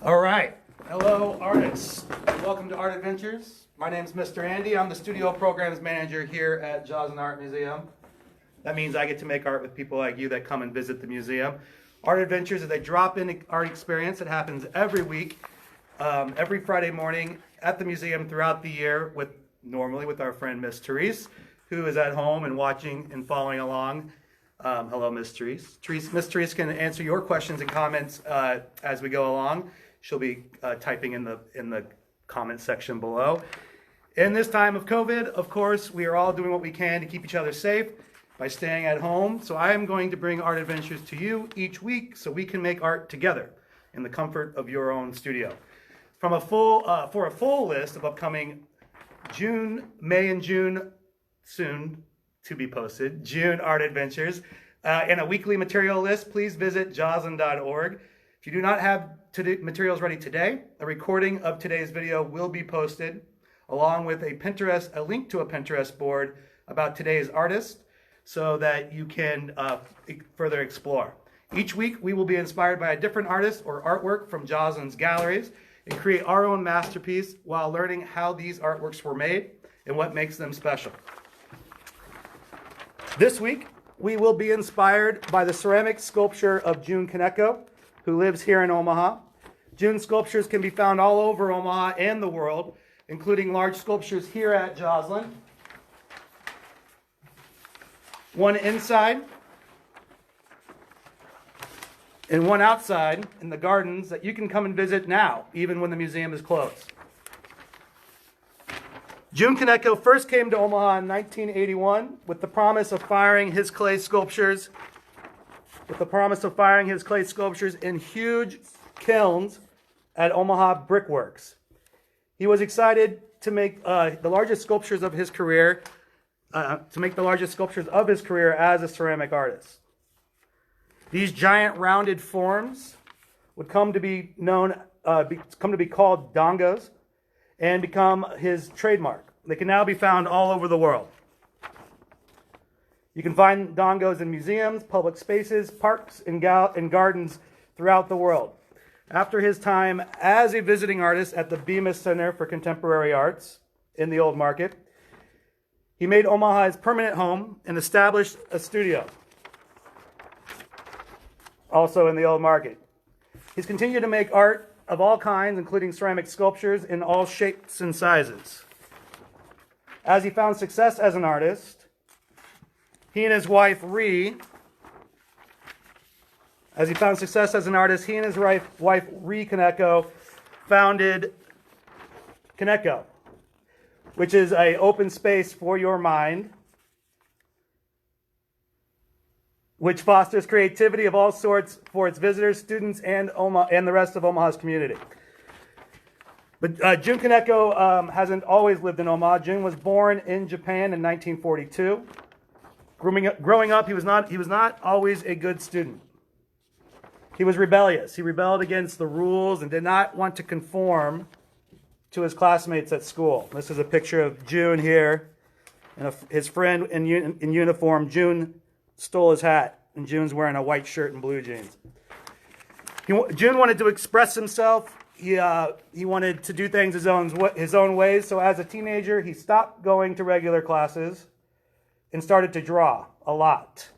All right. Hello, artists. Welcome to Art Adventures. My name is Mr. Andy. I'm the studio programs manager here at Joslyn Art Museum. That means I get to make art with people like you that come and visit the museum. Art Adventures is a drop-in art experience that happens every week, every Friday morning at the museum throughout the year, normally with our friend Miss Therese, who is at home and watching and following along. Hello, Miss Therese. Miss Therese can answer your questions and comments as we go along. She'll be typing in the comment section below. In this time of COVID, of course, we are all doing what we can to keep each other safe by staying at home. So I am going to bring Art Adventures to you each week so we can make art together in the comfort of your own studio. For a full list of upcoming May and June, soon to be posted, June Art Adventures, and a weekly material list, please visit joslyn.org. If you do not have materials ready today, a recording of today's video will be posted along with a link to a Pinterest board about today's artist so that you can further explore. Each week we will be inspired by a different artist or artwork from Joslyn's galleries and create our own masterpiece while learning how these artworks were made and what makes them special. This week we will be inspired by the ceramic sculpture of Jun Kaneko, who lives here in Omaha. Jun's sculptures can be found all over Omaha and the world, including large sculptures here at Joslyn, one inside and one outside in the gardens that you can come and visit now, even when the museum is closed. Jun Kaneko first came to Omaha in 1981 with the promise of firing his clay sculptures in huge kilns at Omaha Brickworks. He was excited to make the largest sculptures of his career as a ceramic artist. These giant rounded forms would come to be called dongos and become his trademark. They can now be found all over the world. You can find dongos in museums, public spaces, parks, and gardens throughout the world. After his time as a visiting artist at the Bemis Center for Contemporary Arts in the Old Market, he made Omaha his permanent home and established a studio, also in the Old Market. He's continued to make art of all kinds, including ceramic sculptures in all shapes and sizes. As he found success as an artist, he and his wife Ree Kaneko founded Kaneko, which is an open space for your mind, which fosters creativity of all sorts for its visitors, students, and the rest of Omaha's community. But Jun Kaneko hasn't always lived in Omaha. Jun was born in Japan in 1942. Growing up, he was not always a good student. He was rebellious. He rebelled against the rules and did not want to conform to his classmates at school. This is a picture of Jun here, and his friend in uniform. Jun stole his hat, and Jun's wearing a white shirt and blue jeans. Jun wanted to express himself. He wanted to do things his own ways. So as a teenager, he stopped going to regular classes and started to draw a lot.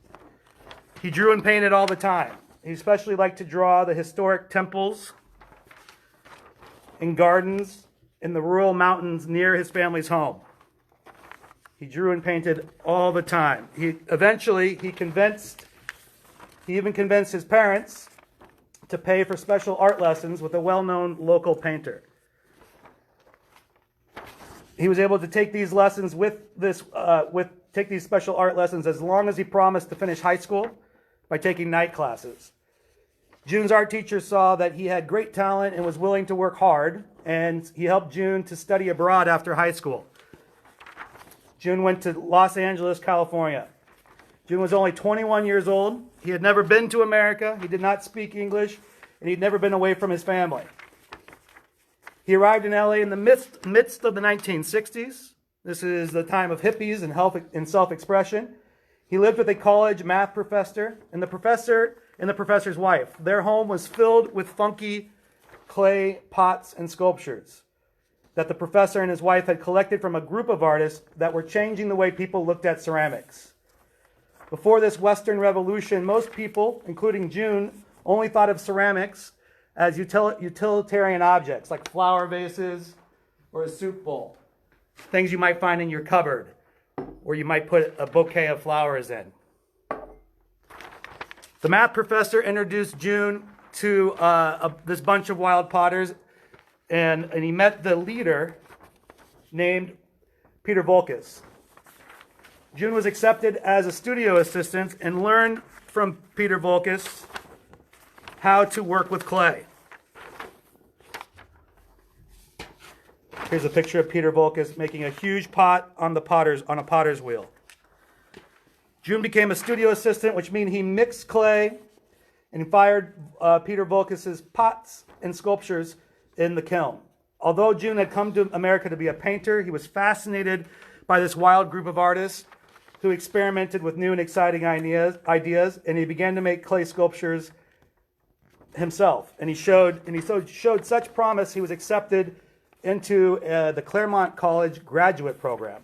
He drew and painted all the time. He especially liked to draw the historic temples and gardens in the rural mountains near his family's home. He drew and painted all the time. He even convinced his parents to pay for special art lessons with a well-known local painter. He was able to take these lessons take these special art lessons as long as he promised to finish high school by taking night classes. Jun's art teacher saw that he had great talent and was willing to work hard, and he helped Jun to study abroad after high school. Jun went to Los Angeles, California. Jun was only 21 years old. He had never been to America. He did not speak English, and he'd never been away from his family. He arrived in LA in the midst of the 1960s. This is the time of hippies and self-expression. He lived with a college math professor and the professor's wife. Their home was filled with funky clay pots and sculptures that the professor and his wife had collected from a group of artists that were changing the way people looked at ceramics. Before this Western Revolution, most people, including Jun, only thought of ceramics as utilitarian objects like flower vases or a soup bowl, things you might find in your cupboard, or you might put a bouquet of flowers in. The math professor introduced Jun to this bunch of wild potters, and he met the leader named Peter Volkus. Jun was accepted as a studio assistant and learned from Peter Volkus how to work with clay. Here's a picture of Peter Volkus making a huge pot on a potter's wheel. Jun became a studio assistant, which means he mixed clay and fired Peter Volkus's pots and sculptures in the kiln. Although Jun had come to America to be a painter, he was fascinated by this wild group of artists who experimented with new and exciting ideas, and he began to make clay sculptures himself. And he showed such promise, he was accepted into the Claremont College graduate program.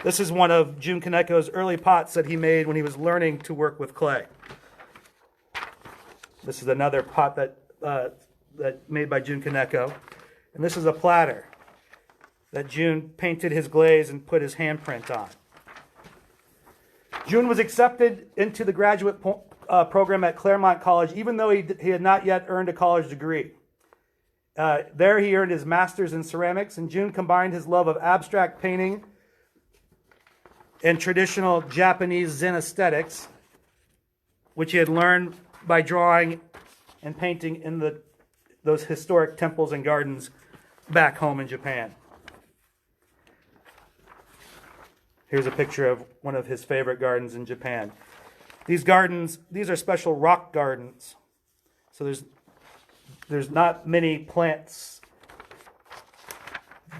This is one of Jun Kaneko's early pots that he made when he was learning to work with clay. This is another pot that made by Jun Kaneko. And this is a platter that Jun painted his glaze and put his handprint on. Jun was accepted into the graduate program at Claremont College, even though he had not yet earned a college degree. There he earned his master's in ceramics, and Jun combined his love of abstract painting and traditional Japanese Zen aesthetics, which he had learned by drawing and painting in those historic temples and gardens back home in Japan. Here's a picture of one of his favorite gardens in Japan. These are special rock gardens. So there's not many plants,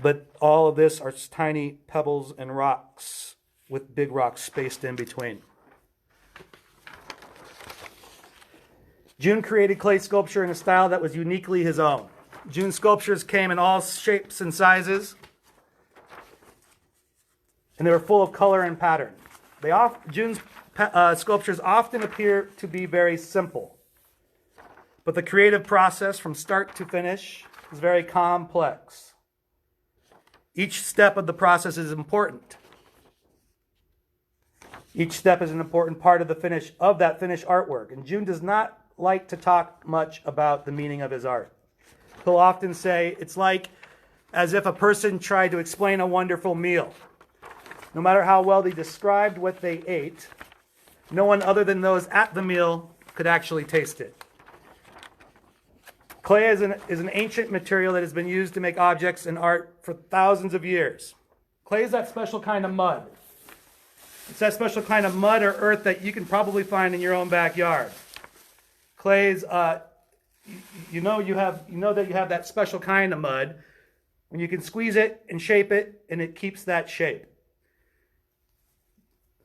but all of this are tiny pebbles and rocks with big rocks spaced in between. Jun created clay sculpture in a style that was uniquely his own. Jun's sculptures came in all shapes and sizes, and they were full of color and pattern. Jun's sculptures often appear to be very simple, but the creative process from start to finish is very complex. Each step of the process is important. Each step is an important part of that finished artwork, and Jun does not like to talk much about the meaning of his art. He'll often say, it's like as if a person tried to explain a wonderful meal. No matter how well they described what they ate, no one other than those at the meal could actually taste it. Clay is an ancient material that has been used to make objects in art for thousands of years. Clay is that special kind of mud. It's that special kind of mud or earth that you can probably find in your own backyard. Clays, you know that you have that special kind of mud when you can squeeze it and shape it, and it keeps that shape.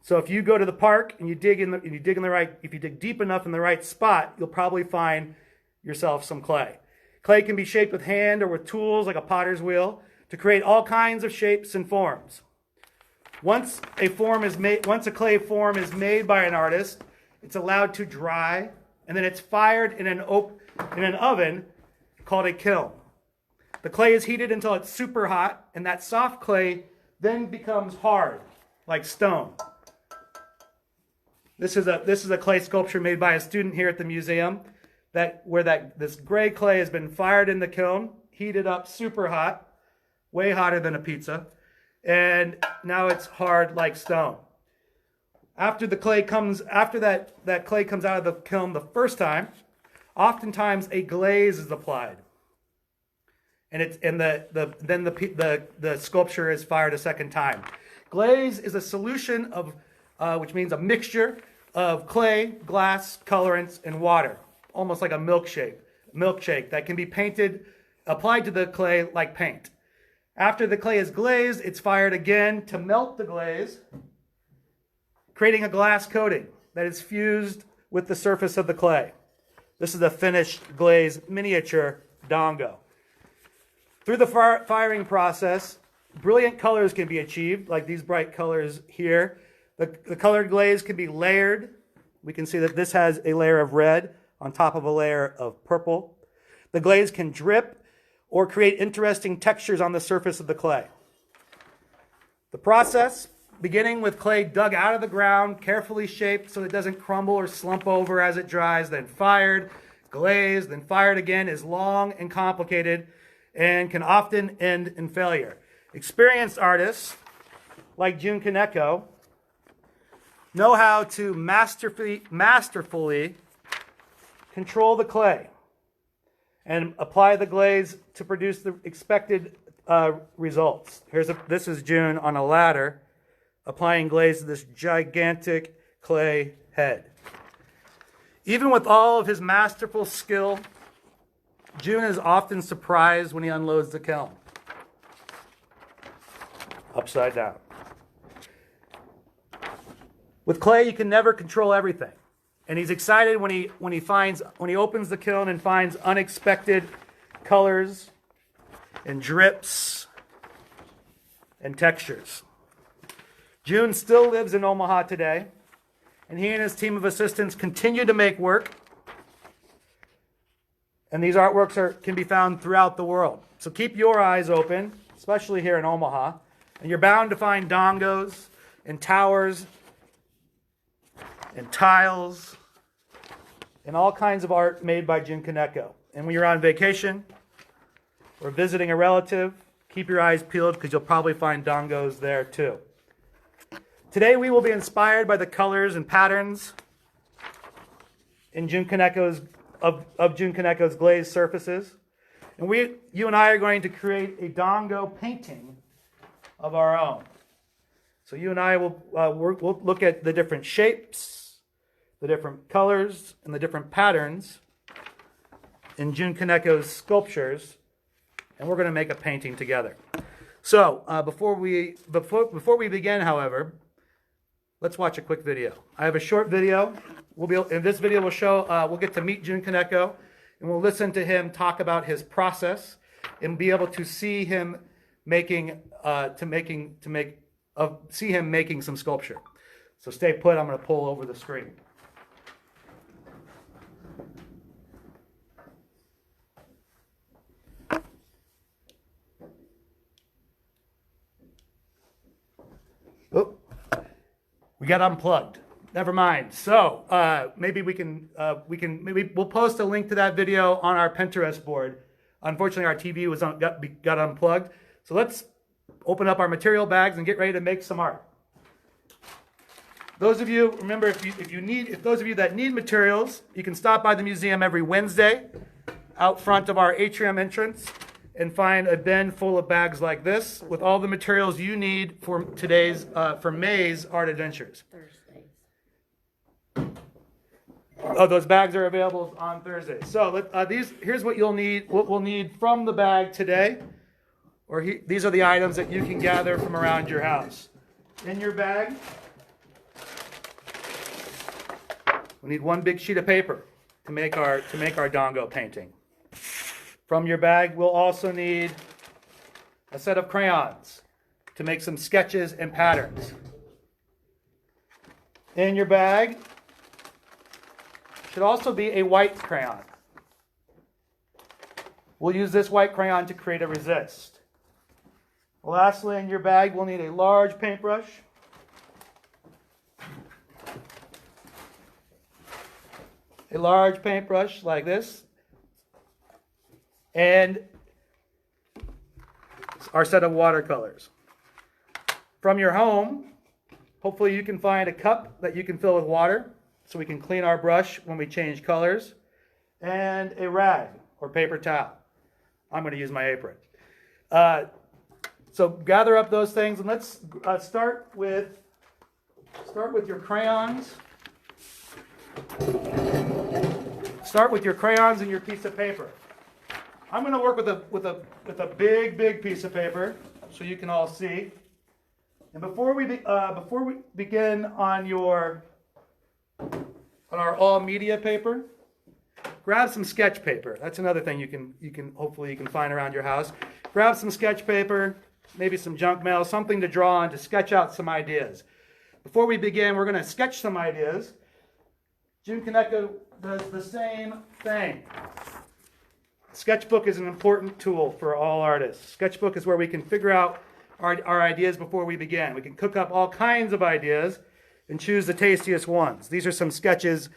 So if you go to the park and you dig deep enough in the right spot, you'll probably find yourself some clay. Clay can be shaped with hand or with tools like a potter's wheel to create all kinds of shapes and forms. Once a clay form is made by an artist, it's allowed to dry, and then it's fired in an oven called a kiln. The clay is heated until it's super hot, and that soft clay then becomes hard, like stone. This is a clay sculpture made by a student here at the museum, this gray clay has been fired in the kiln, heated up super hot, way hotter than a pizza, and now it's hard like stone. After that clay comes out of the kiln the first time, oftentimes a glaze is applied, and then the sculpture is fired a second time. Glaze is a solution of which means a mixture of clay, glass, colorants, and water, almost like a milkshake that can be applied to the clay like paint. After the clay is glazed, it's fired again to melt the glaze, creating a glass coating that is fused with the surface of the clay. This is a finished glaze miniature Dongo. Through the firing process, brilliant colors can be achieved, like these bright colors here. The colored glaze can be layered. We can see that this has a layer of red on top of a layer of purple. The glaze can drip or create interesting textures on the surface of the clay. The process, beginning with clay dug out of the ground, carefully shaped so it doesn't crumble or slump over as it dries, then fired, glazed, then fired again, is long and complicated and can often end in failure. Experienced artists, like Jun Kaneko, know how to masterfully control the clay and apply the glaze to produce the expected results. This is Jun on a ladder applying glaze to this gigantic clay head. Even with all of his masterful skill, Jun is often surprised when he unloads the kiln. Upside down. With clay, you can never control everything. And he's excited when he opens the kiln and finds unexpected colors and drips and textures. Jun still lives in Omaha today, and he and his team of assistants continue to make work. And these artworks can be found throughout the world. So keep your eyes open, especially here in Omaha. And you're bound to find dongos and towers and tiles and all kinds of art made by Jun Kaneko. And when you're on vacation or visiting a relative, keep your eyes peeled because you'll probably find dongos there too. Today we will be inspired by the colors and patterns in Jun Kaneko's glazed surfaces. And you and I are going to create a dongo painting of our own. So you and I will we'll look at the different shapes, the different colors, and the different patterns in Jun Kaneko's sculptures, and we're going to make a painting together. So before we begin, however, let's watch a quick video. I have a short video. In this video, we'll get to meet Jun Kaneko, and we'll listen to him talk about his process, and be able to see him making some sculpture. So stay put. I'm going to pull over the screen. Oh, we got unplugged. Never mind. So maybe we'll post a link to that video on our Pinterest board. Unfortunately, our TV got unplugged. So let's open up our material bags and get ready to make some art. Those of you, remember, if those of you that need materials, you can stop by the museum every Wednesday out front of our atrium entrance and find a bin full of bags like this with all the materials you need for May's Art Adventures. Thursdays. Oh, those bags are available on Thursday. So here's what you'll need. What we'll need from the bag today, these are the items that you can gather from around your house. In your bag, we need one big sheet of paper to make our dongo painting. From your bag, we'll also need a set of crayons to make some sketches and patterns. In your bag should also be a white crayon. We'll use this white crayon to create a resist. Lastly, in your bag, we'll need a large paintbrush, like this, and our set of watercolors. From your home, hopefully you can find a cup that you can fill with water so we can clean our brush when we change colors, and a rag or paper towel. I'm going to use my apron. So gather up those things, and let's start with your crayons. Start with your crayons and your piece of paper. I'm going to work with a big piece of paper so you can all see. And before we begin on our all media paper, grab some sketch paper. That's another thing hopefully you can find around your house. Grab some sketch paper, maybe some junk mail, something to draw on to sketch out some ideas. Before we begin, we're going to sketch some ideas. Jun Kaneko does the same thing. Sketchbook is an important tool for all artists. Sketchbook is where we can figure out our ideas before we begin. We can cook up all kinds of ideas and choose the tastiest ones. These are some sketches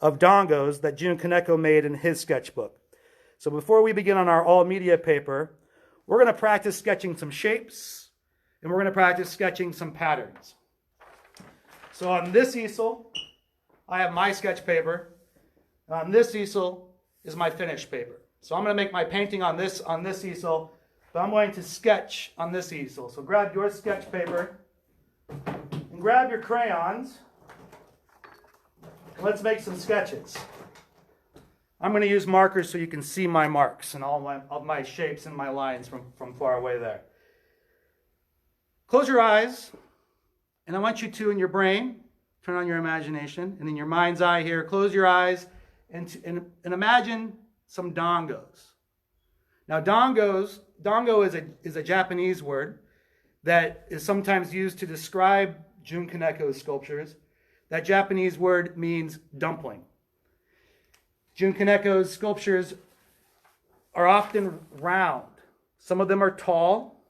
of dongos that Jun Kaneko made in his sketchbook. So before we begin on our all media paper, we're going to practice sketching some shapes, and we're going to practice sketching some patterns. So on this easel, I have my sketch paper. On this easel is my finished paper. So I'm going to make my painting on this easel, but I'm going to sketch on this easel. So grab your sketch paper and grab your crayons. And let's make some sketches. I'm going to use markers so you can see my marks and all my shapes and my lines from far away there. Close your eyes, and I want you to, in your brain, turn on your imagination, and in your mind's eye here, close your eyes and imagine some dongos. Now dongo is a Japanese word that is sometimes used to describe Jun Kaneko's sculptures. That Japanese word means dumpling. Jun Kaneko's sculptures are often round. Some of them are tall.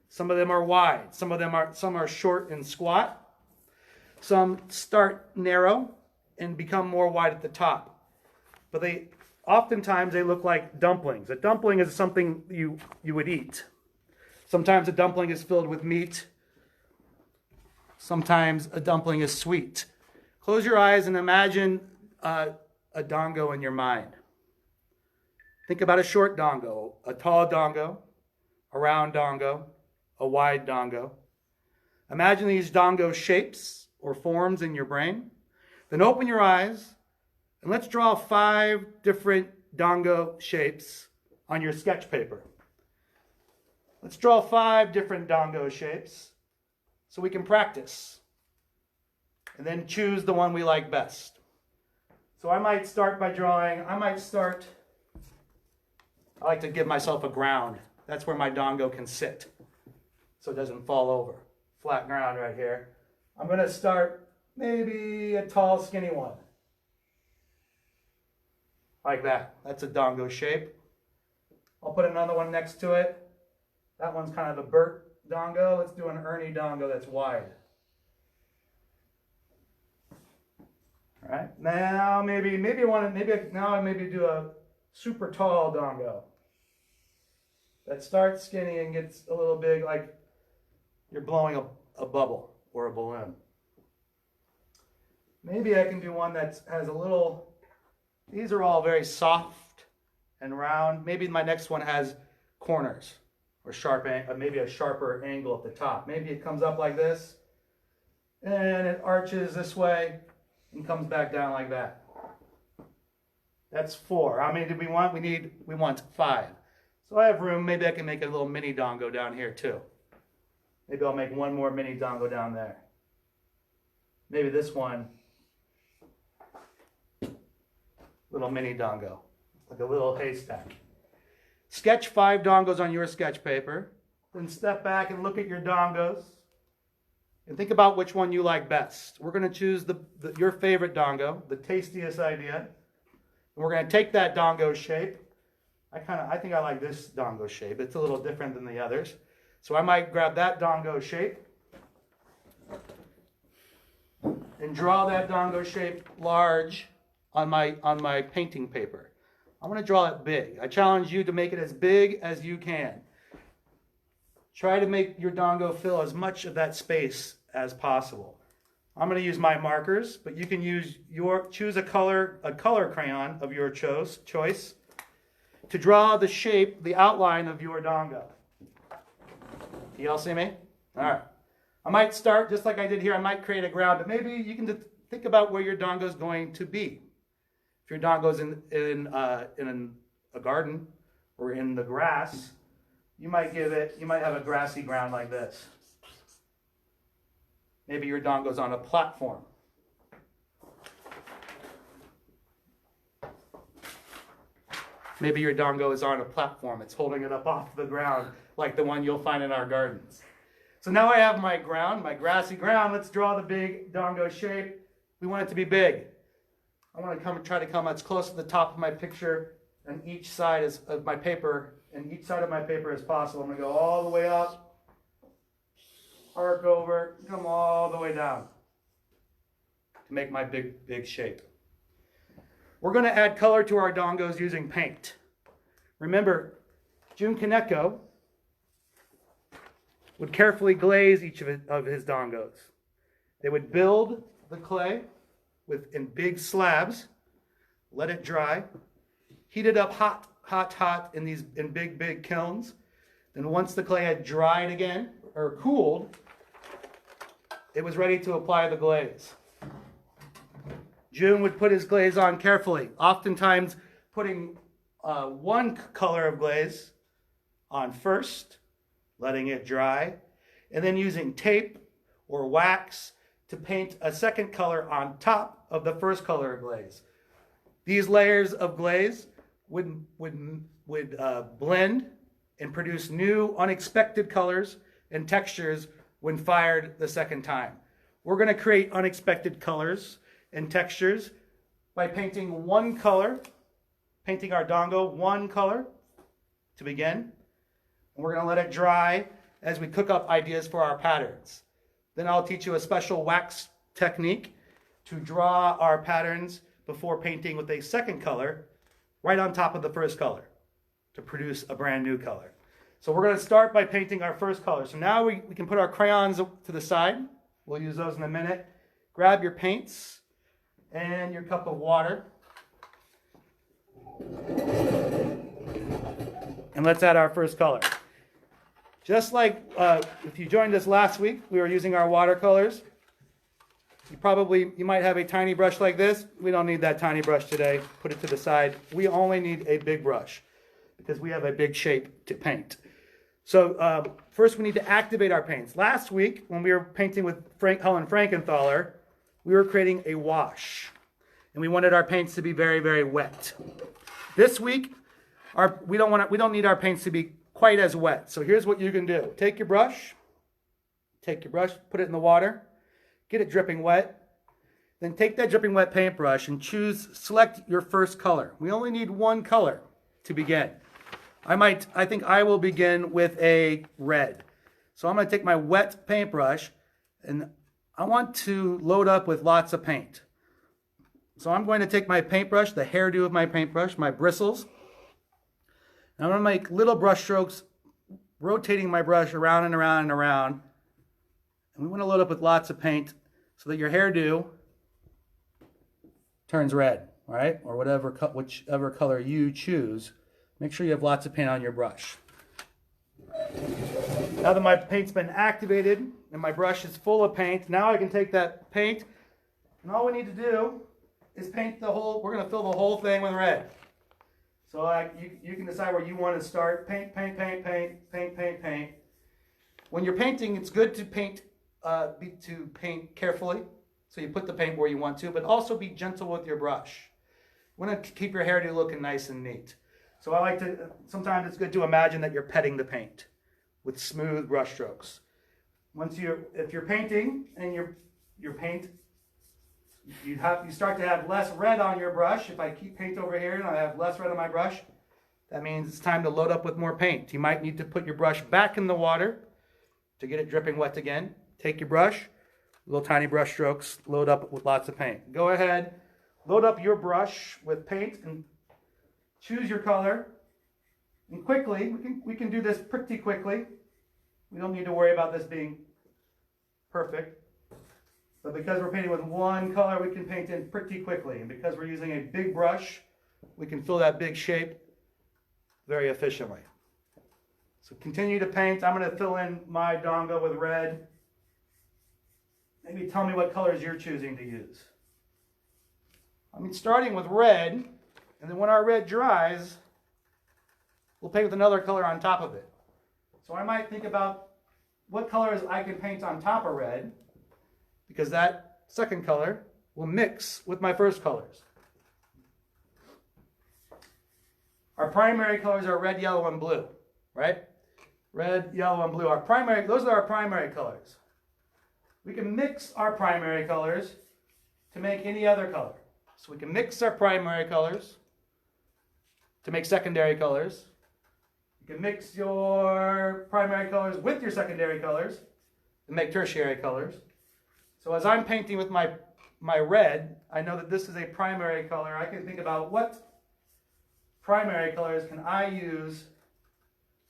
Some of them are wide. Some are short and squat. Some start narrow and become more wide at the top. But oftentimes they look like dumplings. A dumpling is something you would eat. Sometimes a dumpling is filled with meat. Sometimes a dumpling is sweet. Close your eyes and imagine a dongo in your mind. Think about a short dongo, a tall dongo, a round dongo, a wide dongo. Imagine these dongo shapes or forms in your brain. Then open your eyes and let's draw 5 different dongo shapes on your sketch paper. Let's draw 5 different dongo shapes so we can practice and then choose the one we like best. So I might start by drawing, I like to give myself a ground. That's where my dongo can sit so it doesn't fall over. Flat ground right here. I'm going to start maybe a tall, skinny one. Like that. That's a dongo shape. I'll put another one next to it. That one's kind of a Bert dongo. Let's do an Ernie dongo that's wide. All right. Now maybe do a super tall dongo that starts skinny and gets a little big, like you're blowing a bubble or a balloon. Maybe I can do one that has a little. These are all very soft and round. Maybe my next one has corners or maybe a sharper angle at the top. Maybe it comes up like this and it arches this way and comes back down like that. That's 4. How many did we want? We want 5. So I have room. Maybe I can make a little mini dongo down here too. Maybe I'll make one more mini dongo down there. Maybe this one. Little mini dongo, like a little haystack. Sketch 5 dongos on your sketch paper, then step back and look at your dongos and think about which one you like best. We're going to choose your favorite dongo, the tastiest idea, and we're going to take that dongo shape. I think I like this dongo shape. It's a little different than the others. So I might grab that dongo shape and draw that dongo shape large on my painting paper. I'm going to draw it big. I challenge you to make it as big as you can. Try to make your dongo fill as much of that space as possible. I'm going to use my markers, but you can choose a color crayon of your choice to draw the shape, the outline of your dongo. You all see me? All right. I might start just like I did here. I might create a ground, but maybe you can think about where your dongo is going to be. If your dongo's in a garden or in the grass, you might have a grassy ground like this. Maybe your dongo's on a platform. Maybe your dongo is on a platform. It's holding it up off the ground like the one you'll find in our gardens. So now I have my ground, my grassy ground. Let's draw the big dongo shape. We want it to be big. I want to try to come as close to the top of my picture and each side of my paper as possible. I'm going to go all the way up, arc over, come all the way down to make my big shape. We're going to add color to our dongos using paint. Remember, Jun Kaneko would carefully glaze each of his dongos. They would build the clay in big slabs, let it dry, heat it up hot in big kilns. Then once the clay had dried again or cooled, it was ready to apply the glaze. Jun would put his glaze on carefully, oftentimes putting one color of glaze on first, letting it dry, and then using tape or wax to paint a second color on top of the first color of glaze. These layers of glaze would blend and produce new unexpected colors and textures when fired the second time. We're going to create unexpected colors and textures by painting one color, painting our dongo one color to begin. And we're going to let it dry as we cook up ideas for our patterns. Then I'll teach you a special wax technique to draw our patterns before painting with a second color right on top of the first color to produce a brand new color. So we're going to start by painting our first color. So now we can put our crayons to the side. We'll use those in a minute. Grab your paints and your cup of water. And let's add our first color. Just like if you joined us last week, we were using our watercolors. You might have a tiny brush like this. We don't need that tiny brush today. Put it to the side. We only need a big brush because we have a big shape to paint. So first we need to activate our paints. Last week when we were painting with Helen Frankenthaler, we were creating a wash. And we wanted our paints to be very, very wet. This week, we don't need our paints to be quite as wet. So here's what you can do. Take your brush, put it in the water, get it dripping wet. Then take that dripping wet paintbrush and select your first color. We only need one color to begin. I think I will begin with a red. So I'm going to take my wet paintbrush and I want to load up with lots of paint. So I'm going to take my paintbrush, the hairdo of my paintbrush, my bristles, and I'm going to make little brush strokes, rotating my brush around and around and around. And we want to load up with lots of paint so that your hairdo turns red, all right? Or whichever color you choose. Make sure you have lots of paint on your brush. Now that my paint's been activated and my brush is full of paint, now I can take that paint and all we need to do is paint we're going to fill the whole thing with red. So you can decide where you want to start. Paint. When you're painting, it's good to paint carefully. So you put the paint where you want to, but also be gentle with your brush. You want to keep your hairdo looking nice and neat. So sometimes it's good to imagine that you're petting the paint with smooth brush strokes. If you're painting and your paint, you start to have less red on your brush. If I keep paint over here and I have less red on my brush, that means it's time to load up with more paint. You might need to put your brush back in the water to get it dripping wet again. Take your brush, little tiny brush strokes, load up with lots of paint. Go ahead, load up your brush with paint and choose your color. And quickly, we can do this pretty quickly. We don't need to worry about this being perfect. But because we're painting with one color, we can paint in pretty quickly. And because we're using a big brush, we can fill that big shape very efficiently. So continue to paint. I'm going to fill in my dongo with red. Maybe tell me what colors you're choosing to use. Starting with red, and then when our red dries, we'll paint with another color on top of it. So I might think about what colors I can paint on top of red, because that second color will mix with my first colors. Our primary colors are red, yellow, and blue, right? Red, yellow, and blue. Those are our primary colors. We can mix our primary colors to make any other color. So we can mix our primary colors to make secondary colors. You can mix your primary colors with your secondary colors to make tertiary colors. So as I'm painting with my red, I know that this is a primary color. I can think about what primary colors can I use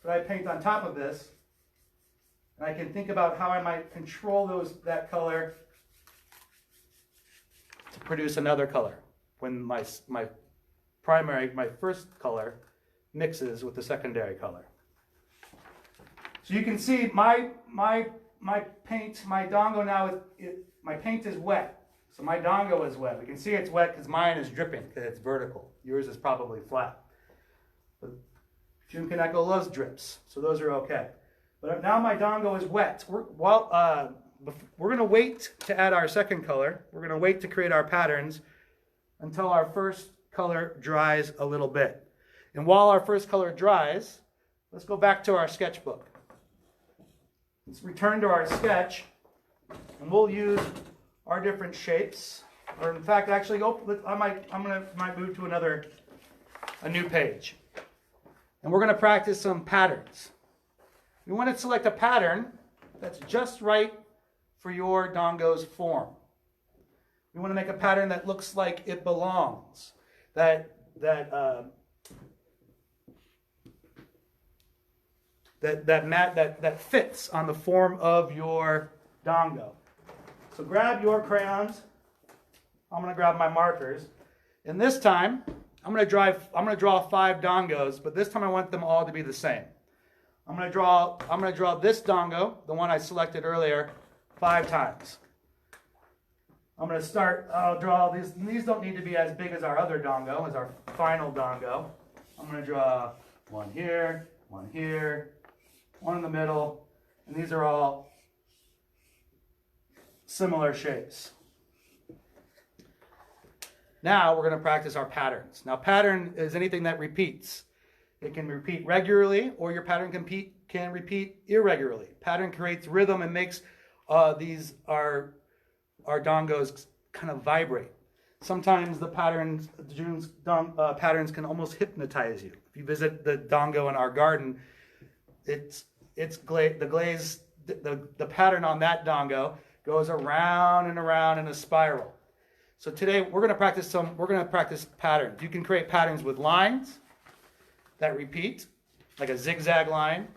that I paint on top of this. And I can think about how I might control that color to produce another color when my first color mixes with the secondary color. So you can see my paint, my dongo now, my paint is wet. So my dongo is wet. We can see it's wet because mine is dripping because it's vertical. Yours is probably flat. But Jun Kaneko loves drips, so those are okay. But now my dongo is wet. We're going to wait to add our second color. We're going to wait to create our patterns until our first color dries a little bit. And while our first color dries, let's go back to our sketchbook. Let's return to our sketch, and we'll use our different shapes. Or in fact, actually, I might move to a new page. And we're going to practice some patterns. We want to select a pattern that's just right for your dongo's form. We want to make a pattern that looks like it belongs, that fits on the form of your dongo. So grab your crayons. I'm going to grab my markers. And this time, I'm going to draw 5 dongos, but this time I want them all to be the same. I'm going to draw this dongo, the one I selected earlier, 5 times. I'm going to start, I'll draw these. These don't need to be as big as our other dongo, as our final dongo. I'm going to draw one here, one in the middle, and these are all similar shapes. Now we're going to practice our patterns. Now pattern is anything that repeats. It can repeat regularly, or your pattern can repeat irregularly. Pattern creates rhythm and makes our dongos kind of vibrate. Sometimes the patterns, Jun's patterns can almost hypnotize you. If you visit the dongo in our garden, the pattern on that dongo goes around and around in a spiral. So today we're going to practice patterns. You can create patterns with lines that repeat, like a zigzag line,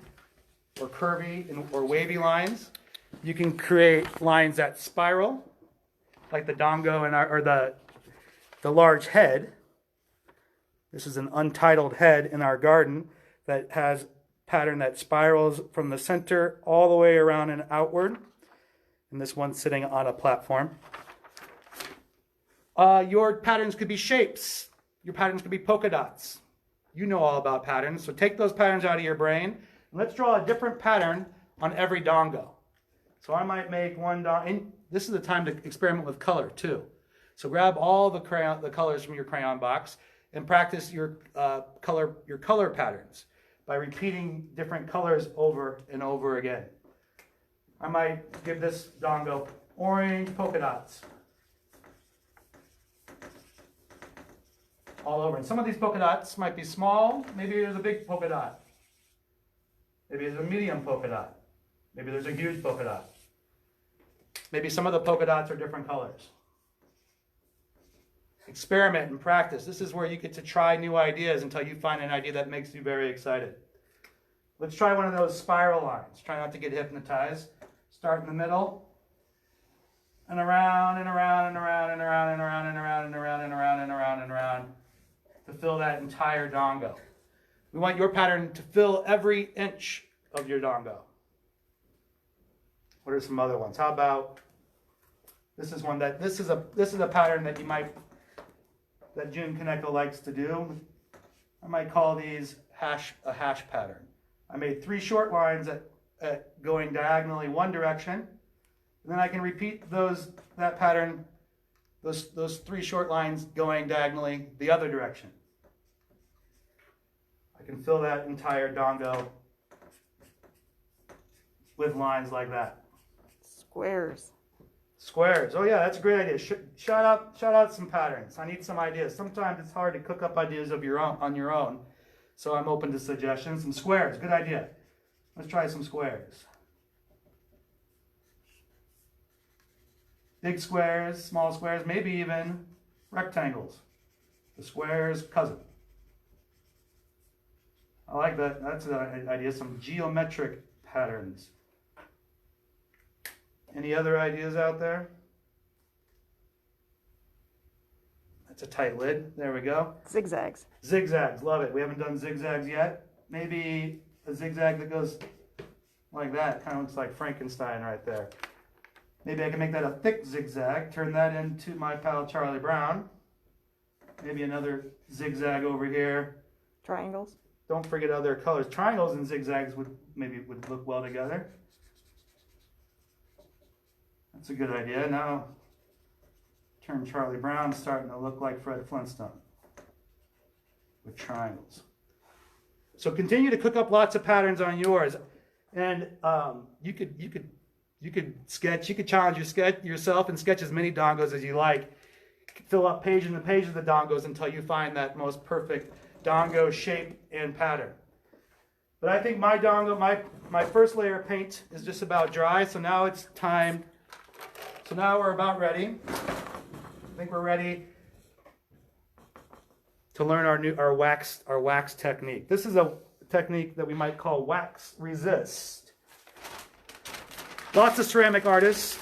or curvy or wavy lines. You can create lines that spiral, like the dongo or the large head. This is an untitled head in our garden that has pattern that spirals from the center all the way around and outward. And this one's sitting on a platform. Your patterns could be shapes. Your patterns could be polka dots. You know all about patterns, so take those patterns out of your brain, and let's draw a different pattern on every dongo. So I might make one dongo, and this is the time to experiment with color too. So grab all the colors from your crayon box and practice your color patterns by repeating different colors over and over again. I might give this dongo orange polka dots all over. And some of these polka dots might be small. Maybe there's a big polka dot. Maybe there's a medium polka dot. Maybe there's a huge polka dot. Maybe some of the polka dots are different colors. Experiment and practice. This is where you get to try new ideas until you find an idea that makes you very excited. Let's try one of those spiral lines. Try not to get hypnotized. Start in the middle. And around and around and around and around and around and around and around and around and around and around to fill that entire dongo. We want your pattern to fill every inch of your dongo. What are some other ones? How about this is one that this is a pattern that that Jun Kaneko likes to do. I might call these a hash pattern. I made 3 short lines at going diagonally one direction, and then I can repeat that pattern, those 3 short lines going diagonally the other direction. I can fill that entire dongo with lines like that. Squares. Squares. Oh yeah, that's a great idea. Shout out some patterns. I need some ideas. Sometimes it's hard to cook up ideas of your own on your own, so I'm open to suggestions. Some squares. Good idea. Let's try some squares. Big squares, small squares, maybe even rectangles. The square's cousin. I like that. That's an idea. Some geometric patterns. Any other ideas out there? That's a tight lid. There we go. Zigzags. Zigzags. Love it. We haven't done zigzags yet. Maybe a zigzag that goes like that. Kind of looks like Frankenstein right there. Maybe I can make that a thick zigzag. Turn that into my pal Charlie Brown. Maybe another zigzag over here. Triangles. Don't forget other colors. Triangles and zigzags would look well together. That's a good idea. Now, turn Charlie Brown starting to look like Fred Flintstone with triangles. So continue to cook up lots of patterns on yours, and you could sketch. You could challenge yourself and sketch as many dongos as you like. Fill up page and page of the dongos until you find that most perfect dongo shape and pattern. But I think my dongo, my first layer of paint is just about dry, so now it's time. So now we're about ready. I think we're ready to learn our wax technique. This is a technique that we might call wax resist. Lots of ceramic artists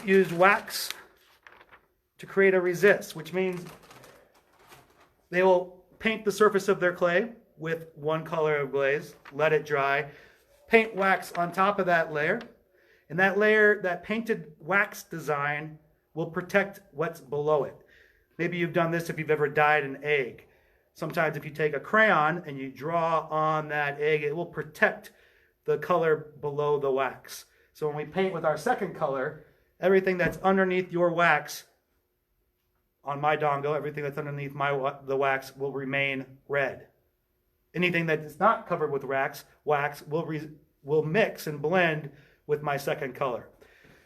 use wax to create a resist, which means they will paint the surface of their clay with one color of glaze, let it dry, paint wax on top of that layer, and that layer, that painted wax design, will protect what's below it. Maybe you've done this if you've ever dyed an egg. Sometimes if you take a crayon and you draw on that egg, it will protect the color below the wax. So when we paint with our second color, everything that's underneath your wax, on my dongo, everything that's underneath the wax will remain red. Anything that is not covered with wax will mix and blend with my second color.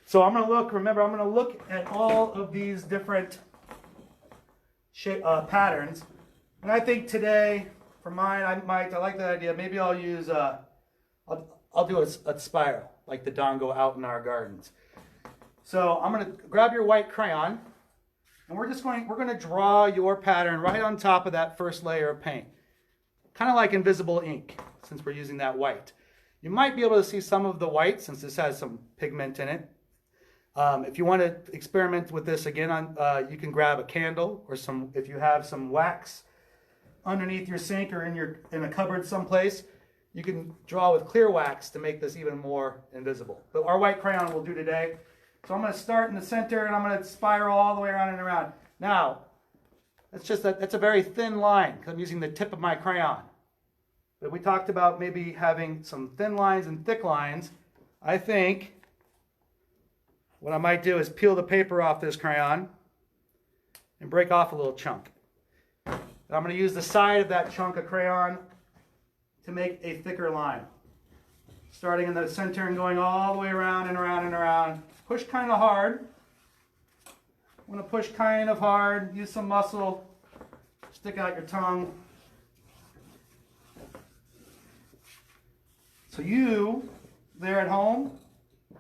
So I'm going to look at all of these different patterns. And I think today, for mine, I like that idea. Maybe I'll use, I'll do a spiral, like the dongo out in our gardens. So I'm going to grab your white crayon, and we're going to draw your pattern right on top of that first layer of paint. Kind of like invisible ink, since we're using that white. You might be able to see some of the white, since this has some pigment in it. If you want to experiment with this again, you can grab a candle or if you have some wax underneath your sink or in a cupboard someplace, you can draw with clear wax to make this even more invisible. But our white crayon will do today. So I'm going to start in the center and I'm going to spiral all the way around and around. Now, that's a very thin line because I'm using the tip of my crayon. But we talked about maybe having some thin lines and thick lines. I think what I might do is peel the paper off this crayon and break off a little chunk. I'm going to use the side of that chunk of crayon to make a thicker line. Starting in the center and going all the way around and around and around. Push kind of hard. I'm going to push kind of hard. Use some muscle. Stick out your tongue. So you, there at home,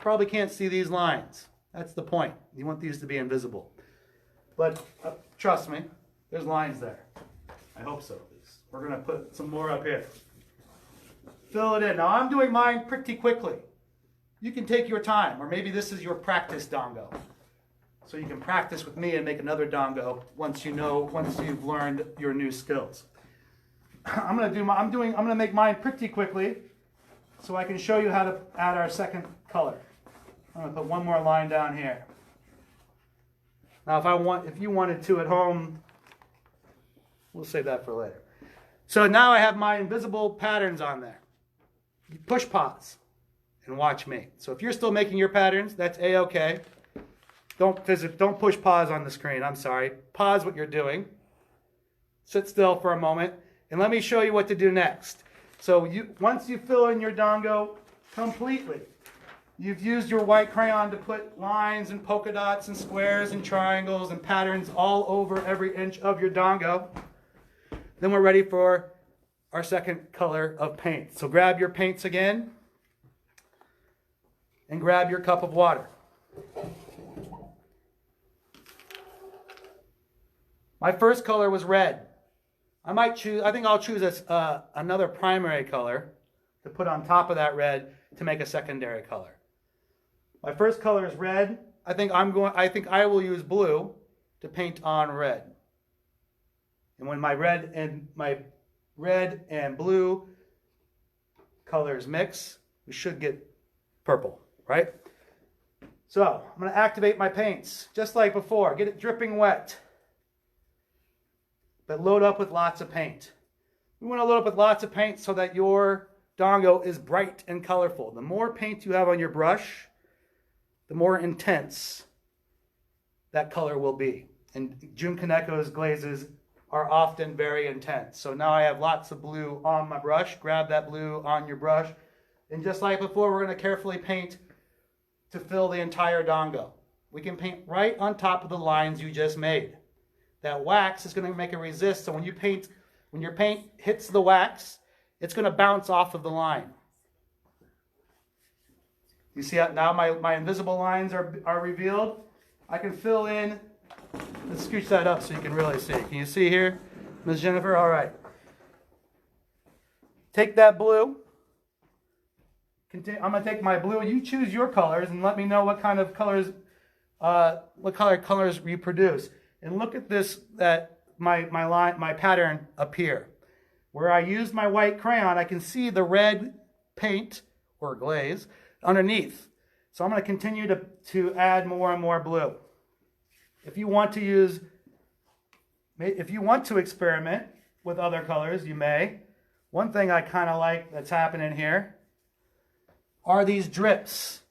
probably can't see these lines. That's the point. You want these to be invisible. But trust me, there's lines there. I hope so, at least. We're going to put some more up here. Fill it in. Now I'm doing mine pretty quickly. You can take your time, or maybe this is your practice dongo. So you can practice with me and make another dongo once you've learned your new skills. I'm going to make mine pretty quickly so I can show you how to add our second color. I'm going to put one more line down here. Now if you wanted to at home, we'll save that for later. So now I have my invisible patterns on there. You push pause and watch me. So if you're still making your patterns, that's A-okay. Don't push pause on the screen. I'm sorry. Pause what you're doing. Sit still for a moment, and let me show you what to do next. So once you fill in your dongo completely, you've used your white crayon to put lines and polka dots and squares and triangles and patterns all over every inch of your dongo. Then we're ready for our second color of paint. So grab your paints again and grab your cup of water. My first color was red. I think I'll choose another primary color to put on top of that red to make a secondary color. My first color is red. I think I will use blue to paint on red. And when my red and blue colors mix, we should get purple, right? So I'm going to activate my paints just like before. Get it dripping wet, but load up with lots of paint. We want to load up with lots of paint so that your dongo is bright and colorful. The more paint you have on your brush, the more intense that color will be. And Jun Kaneko's glazes are often very intense. So now I have lots of blue on my brush. Grab that blue on your brush. And just like before, we're going to carefully paint to fill the entire dongo. We can paint right on top of the lines you just made. That wax is going to make a resist. So when your paint hits the wax, it's going to bounce off of the line. You see how now my invisible lines are revealed? I can fill in. Let's scooch that up so you can really see. Can you see here, Ms. Jennifer? All right. Take that blue. I'm going to take my blue. You choose your colors and let me know what kind of colors, colors you produce. And look at this, my pattern up here. Where I used my white crayon, I can see the red paint or glaze underneath. So I'm going to continue to add more and more blue. If you want to experiment with other colors, you may. One thing I kind of like that's happening here are these drips.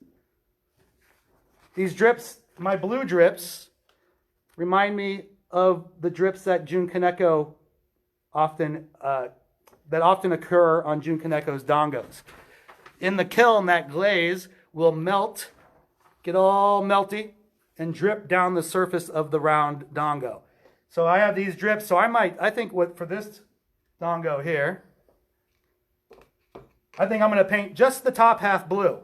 These drips, my blue drips, remind me of the drips that Jun Kaneko often occur on Jun Kaneko's dongos. In the kiln, that glaze will melt, get all melty, and drip down the surface of the round dongo. So I have these drips. So I think for this dongo here, I think I'm going to paint just the top half blue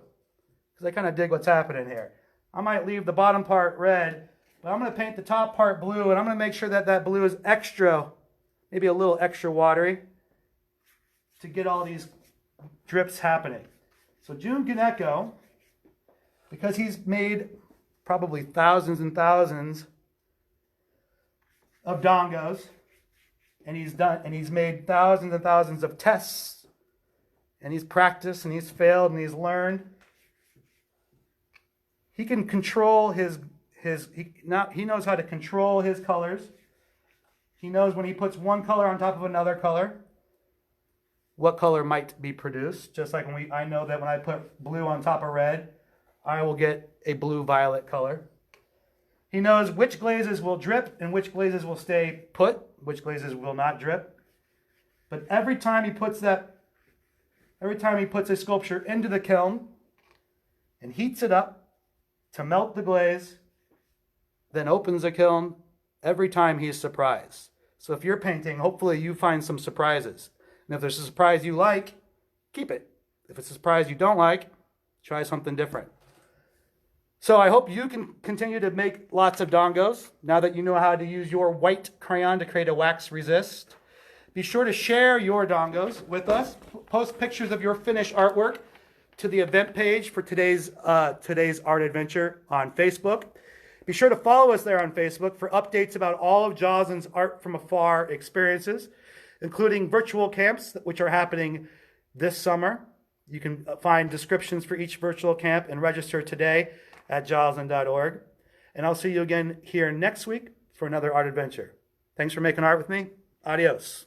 because I kind of dig what's happening here. I might leave the bottom part red, but I'm going to paint the top part blue, and I'm going to make sure that blue is extra, maybe a little extra watery to get all these drips happening. So Jun Kaneko, because he's made probably thousands and thousands of dongos, and he's made thousands and thousands of tests, and he's practiced and he's failed and he's learned. He can control he knows how to control his colors. He knows when he puts one color on top of another color, what color might be produced. Just like I know that when I put blue on top of red, I will get a blue-violet color. He knows which glazes will drip and which glazes will stay put, which glazes will not drip. But every time he puts a sculpture into the kiln and heats it up to melt the glaze, then opens the kiln, every time he's surprised. So if you're painting, hopefully you find some surprises. And if there's a surprise you like, keep it. If it's a surprise you don't like, try something different. So I hope you can continue to make lots of dongos now that you know how to use your white crayon to create a wax resist. Be sure to share your dongos with us. Post pictures of your finished artwork to the event page for today's art adventure on Facebook. Be sure to follow us there on Facebook for updates about all of Joslyn's Art from Afar experiences, including virtual camps, which are happening this summer. You can find descriptions for each virtual camp and register today at joslyn.org. And I'll see you again here next week for another art adventure. Thanks for making art with me. Adios.